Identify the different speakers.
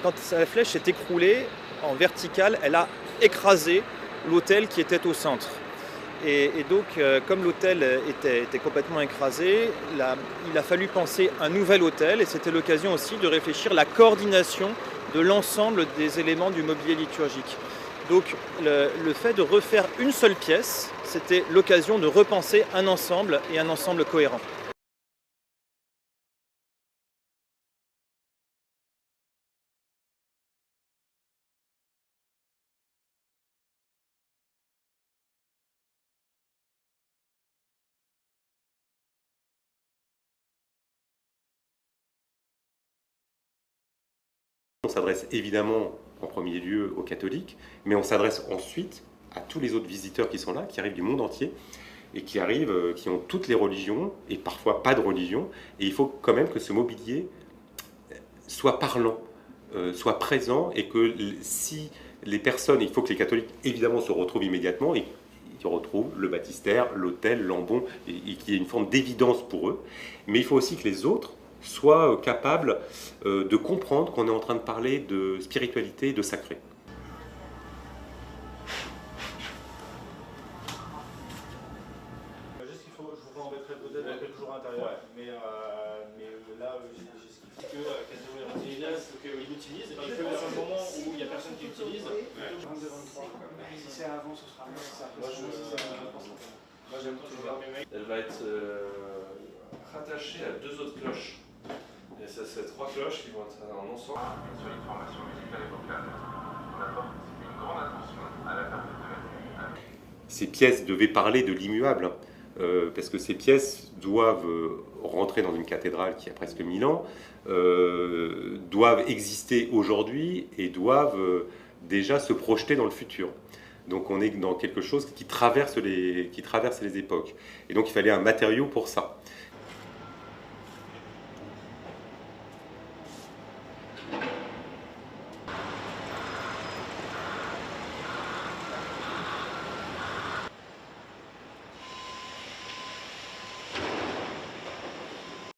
Speaker 1: Quand la flèche s'est écroulée en verticale, elle a écrasé l'autel qui était au centre. Et donc, comme l'autel était complètement écrasé, il a fallu penser un nouvel autel, et c'était l'occasion aussi de réfléchir la coordination de l'ensemble des éléments du mobilier liturgique. Donc le fait de refaire une seule pièce, c'était l'occasion de repenser un ensemble et un ensemble cohérent.
Speaker 2: On s'adresse évidemment en premier lieu aux catholiques, mais on s'adresse ensuite à tous les autres visiteurs qui sont là, qui arrivent du monde entier, et qui arrivent, qui ont toutes les religions, et parfois pas de religion, et il faut quand même que ce mobilier soit parlant, soit présent, et que si les personnes, il faut que les catholiques évidemment se retrouvent immédiatement, et ils retrouvent le baptistère, l'autel, l'ambon, et qu'il y ait une forme d'évidence pour eux, mais il faut aussi que les autres soient capables de comprendre qu'on est en train de parler de spiritualité et de sacré.
Speaker 3: Juste qu'il faut, je vous embêterai peut-être dans quelques jours à l'intérieur, mais là, j'explique que catégorie Roselinas, qu'il utilise, et que sur le moment où il n'y a personne qui utilise, 22-23, si c'est avant, ce sera mieux. Moi, j'aime toujours.
Speaker 4: Elle va être rattachée à deux autres cloches. Et ça, c'est trois cloches qui vont être en ensemble.
Speaker 5: Sur les formations musicales et vocales, on apporte une grande attention à la perte de.
Speaker 2: Ces pièces devaient parler de l'immuable, parce que ces pièces doivent rentrer dans une cathédrale qui a presque 1000 ans, doivent exister aujourd'hui et doivent déjà se projeter dans le futur. Donc on est dans quelque chose qui traverse les époques. Et donc il fallait un matériau pour ça.